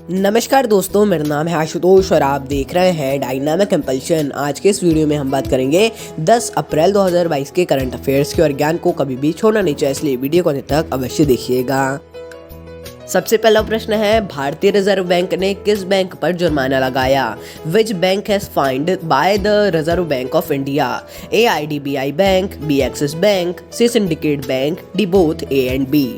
नमस्कार दोस्तों, मेरा नाम है आशुतोष और आप देख रहे हैं डायनामिक इम्पल्शन। आज के इस वीडियो में हम बात करेंगे 10 अप्रैल 2022 के करंट अफेयर्स के और ज्ञान को कभी भी छोड़ना नहीं चाहिए, इसलिए वीडियो को अंत तक अवश्य देखिएगा। सबसे पहला प्रश्न है, भारतीय रिजर्व बैंक ने किस बैंक पर जुर्माना लगाया? Which bank has fined by the Reserve Bank of India? A IDBI bank, B Axis bank, C Syndicate bank, D both A and B.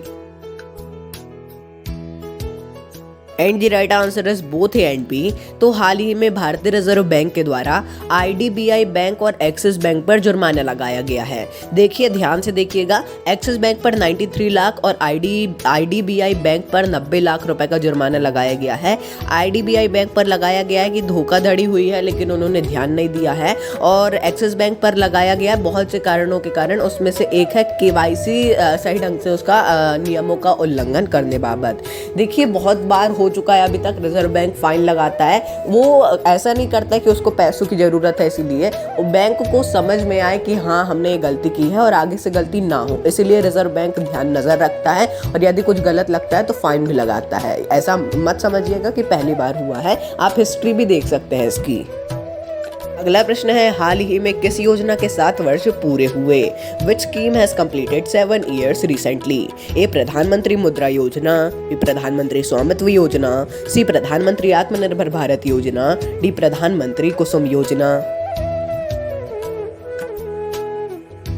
And the right answer is both A and B. तो हाल ही में भारतीय reserve bank के द्वारा IDBI bank और axis bank पर जुर्माना लगाया गया है। देखिए, ध्यान से देखिएगा, एक्सिस बैंक पर 93 लाख और IDBI बैंक पर 90 लाख रुपए का जुर्माना लगाया गया है। IDBI बैंक पर लगाया गया है कि धोखाधड़ी हुई है लेकिन उन्होंने ध्यान नहीं दिया है, और एक्सिस बैंक पर लगाया गया है बहुत से कारणों के कारण। उसमें से एक है KYC सही ढंग से उसका नियमों का उल्लंघन करने बाबत। देखिए, बहुत बार हो चुका है अभी तक रिजर्व बैंक फाइन लगाता है। वो ऐसा नहीं करता है कि उसको पैसों की जरूरत है, इसीलिए बैंक को समझ में आए कि हाँ, हमने ये गलती की है और आगे से गलती ना हो, इसीलिए रिजर्व बैंक ध्यान नजर रखता है और यदि कुछ गलत लगता है तो फाइन भी लगाता है। ऐसा मत समझिएगा कि पहली बार हुआ है, आप हिस्ट्री भी देख सकते हैं इसकी। अगला प्रश्न है, हाल ही में किस योजना के 7 वर्ष पूरे हुए? Which scheme has completed 7 years recently? A Pradhan Mantri Mudra योजना, बी प्रधानमंत्री स्वामित्व योजना, सी प्रधानमंत्री आत्मनिर्भर भारत योजना, डी प्रधानमंत्री कुसुम योजना।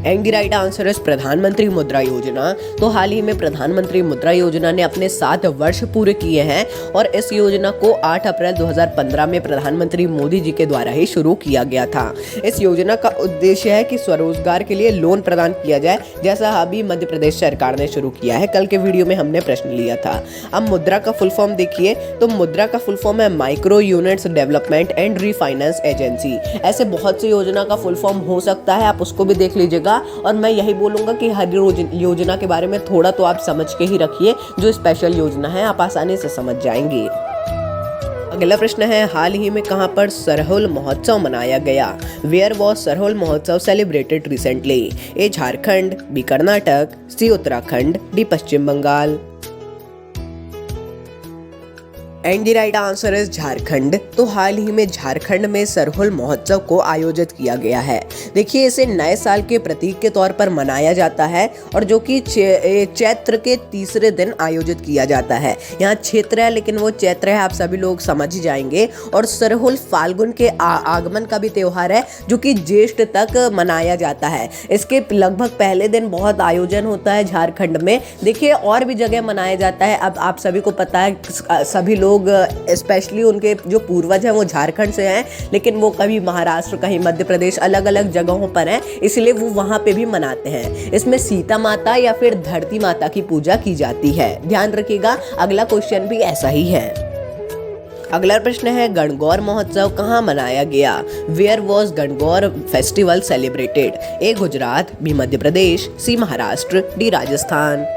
And the right answer is प्रधानमंत्री मुद्रा योजना। तो हाल ही में प्रधानमंत्री मुद्रा योजना ने अपने 7 वर्ष पूरे किए हैं और इस योजना को 8 अप्रैल 2015 में प्रधानमंत्री मोदी जी के द्वारा ही शुरू किया गया था। इस योजना का उद्देश्य है कि स्वरोजगार के लिए लोन प्रदान किया जाए, जैसा अभी मध्य प्रदेश सरकार ने शुरू किया है। कल के वीडियो में हमने प्रश्न लिया था। अब मुद्रा का फुल फॉर्म देखिए, तो मुद्रा का फुल फॉर्म है micro units development and refinance agency. ऐसे बहुत सी योजना का फुल फॉर्म हो सकता है, आप उसको भी देख लीजिएगा। और मैं यही बोलूंगा कि हर योजना के बारे में थोड़ा तो आप समझ के ही रखिए, जो स्पेशल योजना है आप आसानी से समझ जाएंगे। अगला प्रश्न है, हाल ही में कहां पर सरहुल महोत्सव मनाया गया? Where was Sarhul Mahotsav celebrated recently? A Jharkhand, B Karnataka, C Uttarakhand, D Paschim Bangal. And the right answer is Jharkhand. तो हाल ही में झारखंड में सरहुल महोत्सव को आयोजित किया गया है। देखिए, इसे नए साल के प्रतीक के तौर पर मनाया जाता है और जो कि चैत्र के तीसरे दिन आयोजित किया जाता है। यहाँ क्षेत्र है लेकिन वो चैत्र है, आप सभी लोग समझ ही जाएंगे। और सरहुल फाल्गुन के आगमन का भी त्योहार है जो कि ज्येष्ठ तक मनाया जाता है। इसके लगभग पहले दिन बहुत आयोजन होता है झारखंड में। देखिए, और भी जगह मनाया जाता है। अब आप सभी को पता है, सभी लोग स्पेशली उनके जो पूर्वज हैं वो झारखंड से हैं, लेकिन वो कभी महाराष्ट्र, कहीं मध्य प्रदेश, अलग अलग जगहों पर हैं, इसलिए वो वहां पे भी मनाते हैं। इसमें सीता माता या फिर धरती माता की पूजा की जाती है, ध्यान रखिएगा। अगला क्वेश्चन भी ऐसा ही है। अगला प्रश्न है, गणगौर महोत्सव कहाँ मनाया गया? Where was Gangaur festival celebrated? A Gujarat, B Madhya Pradesh, C Maharashtra, D Rajasthan.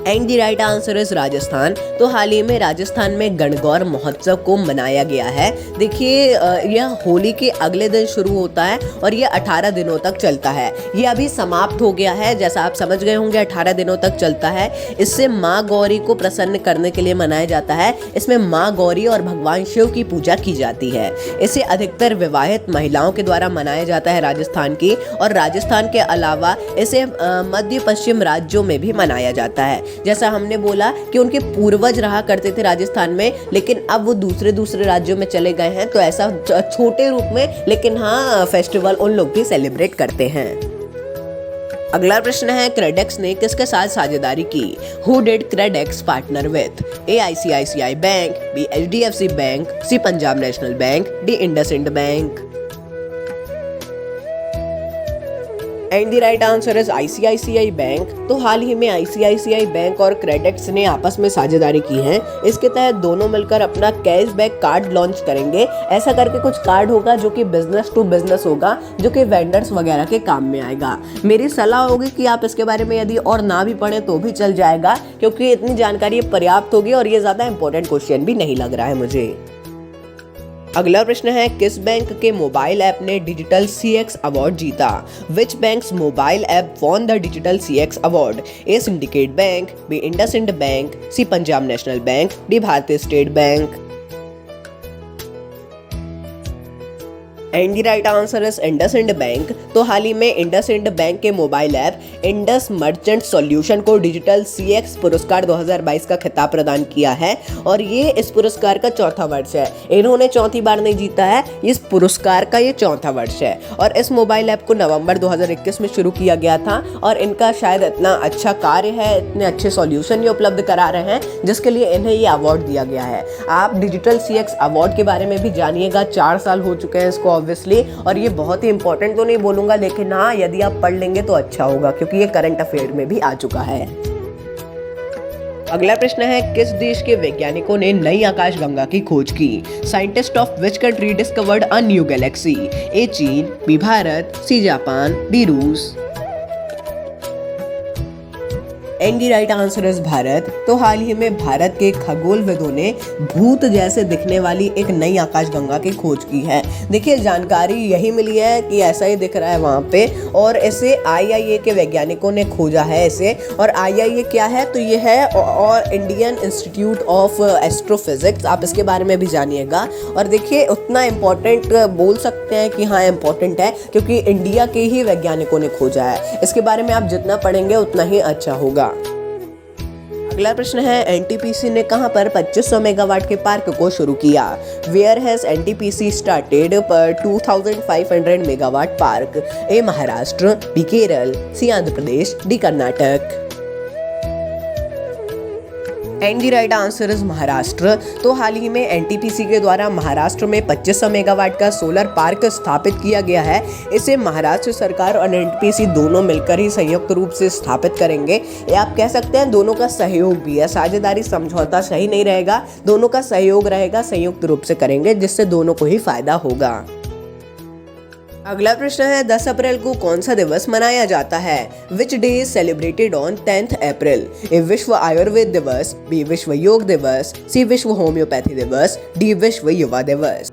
And the right answer is Rajasthan. तो हाल ही में राजस्थान में गणगौर महोत्सव को मनाया गया है। देखिए, यह होली के अगले दिन शुरू होता है और यह 18 दिनों तक चलता है। यह अभी समाप्त हो गया है, जैसा आप समझ गए होंगे, 18 दिनों तक चलता है। इससे माँ गौरी को प्रसन्न करने के लिए मनाया जाता है। इसमें माँ गौरी और भगवान शिव की पूजा की जाती है। इसे अधिकतर विवाहित महिलाओं के द्वारा मनाया जाता है राजस्थान की, और राजस्थान के अलावा इसे मध्य पश्चिम राज्यों में भी मनाया जाता है। जैसा हमने बोला कि उनके पूर्वज रहा करते थे राजस्थान में, लेकिन अब वो दूसरे राज्यों में चले गए हैं, तो ऐसा छोटे रूप में, लेकिन हाँ, फेस्टिवल उन लोग भी सेलिब्रेट करते हैं। अगला प्रश्न है, क्रेडेक्स ने किसके साथ साझेदारी की? Who did Credex partner with? A ICICI bank, B HDFC bank, C Punjab national bank, D IndusInd bank. And the right answer is ICICI bank. तो हाल ही में ICICI बैंक और क्रेडेक्स ने आपस में साझेदारी की है। इसके तहत दोनों मिलकर अपना कैशबैक कार्ड लॉन्च करेंगे। ऐसा करके कुछ कार्ड होगा जो कि बिजनेस टू बिजनेस होगा, जो कि वेंडर्स वगैरह के काम में आएगा। मेरी सलाह होगी कि आप इसके बारे में यदि और ना भी पढ़े तो भी चल जाएगा, क्योंकि इतनी जानकारी पर्याप्त होगी और ये ज्यादा इंपॉर्टेंट क्वेश्चन भी नहीं लग रहा है मुझे। अगला प्रश्न है, किस बैंक के मोबाइल ऐप ने डिजिटल CX अवार्ड जीता? Which banks mobile app won the digital CX award? A Syndicate bank, B IndusInd bank, C Punjab national bank, D Bharatiya state bank. And the right answer is IndusInd bank. तो हाल ही में IndusInd bank के mobile app Indus merchant solution को digital CX पुरस्कार 2022 का खिताब प्रदान किया है और ये इस पुरस्कार का चौथा वर्ष है। इन्होंने चौथी बार नहीं जीता है, इस पुरस्कार का ये चौथा वर्ष है और इस मोबाइल ऐप को नवंबर 2021 में शुरू किया गया था और इनका शायद इतना अच्छा कार्य है, इतने अच्छे सॉल्यूशन ये उपलब्ध करा रहे हैं जिसके लिए इन्हें ये अवार्ड दिया गया है। आप डिजिटल CX अवार्ड के बारे में भी जानिएगा, 4 साल हो चुके हैं इसको ऑब्वियसली, और ये बहुत ही इंपॉर्टेंट तो नहीं बोलूंगा, लेकिन हाँ यदि आप पढ़ लेंगे तो अच्छा होगा क्योंकि ये करंट अफेयर में भी आ चुका है। अगला प्रश्न है, किस देश के वैज्ञानिकों ने नई आकाशगंगा की खोज की? Scientist of which country discovered a new galaxy? A चीन, B Bharat, C Japan, D रूस। And the right answer is Bharat. तो हाल ही में भारत के खगोलविदों ने भूत जैसे दिखने वाली एक नई आकाशगंगा की खोज की है। देखिए जानकारी यही मिली है कि ऐसा ही दिख रहा है वहाँ पे, और इसे IIA के वैज्ञानिकों ने खोजा है इसे। और IIA क्या है? तो ये है और इंडियन इंस्टीट्यूट ऑफ एस्ट्रोफिजिक्स, आप इसके बारे में भी जानिएगा। और देखिए उतना इम्पोर्टेंट बोल सकते हैं कि हाँ इम्पोर्टेंट है क्योंकि इंडिया के ही वैज्ञानिकों ने खोजा है। इसके बारे में आप जितना पढ़ेंगे उतना ही अच्छा होगा। अगला प्रश्न है, NTPC ने कहां पर 2500 मेगावाट के पार्क को शुरू किया? वेयर हैज NTPC स्टार्टेड पर 2500 megawatt park? A Maharashtra, B Kerala, C Andhra Pradesh, D Karnataka. And the right answer is Maharashtra. तो हाल ही में NTPC के द्वारा महाराष्ट्र में 2500 मेगावाट का सोलर पार्क स्थापित किया गया है। इसे महाराष्ट्र सरकार और NTPC दोनों मिलकर ही संयुक्त रूप से स्थापित करेंगे। ये आप कह सकते हैं दोनों का सहयोग भी है, साझेदारी समझौता सही नहीं रहेगा, दोनों का सहयोग रहेगा, संयुक्त रूप से करेंगे जिससे दोनों को ही फायदा होगा। अगला प्रश्न है, 10 अप्रैल को कौन सा दिवस मनाया जाता है? Which day is celebrated on 10th अप्रैल? ए विश्व आयुर्वेद दिवस, बी विश्व योग दिवस, सी विश्व होम्योपैथी दिवस, डी विश्व युवा दिवस।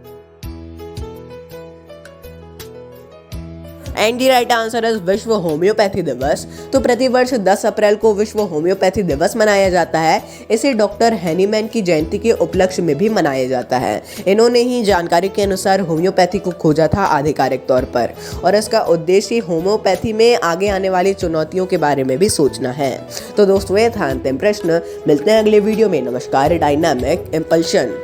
And the right answer is विश्व होम्योपैथी दिवस। तो प्रतिवर्ष 10 अप्रैल को विश्व होम्योपैथी दिवस मनाया जाता है। इसे डॉक्टर हैनीमैन की जयंती के उपलक्ष्य में भी मनाया जाता है। इन्होंने ही जानकारी के अनुसार होम्योपैथी को खोजा था आधिकारिक तौर पर, और इसका उद्देश्य होम्योपैथी में आगे आने वाली चुनौतियों के बारे में भी सोचना है। तो दोस्तों ये था अंतिम प्रश्न। मिलते हैं अगले वीडियो में। नमस्कार। Dynamic impulsion.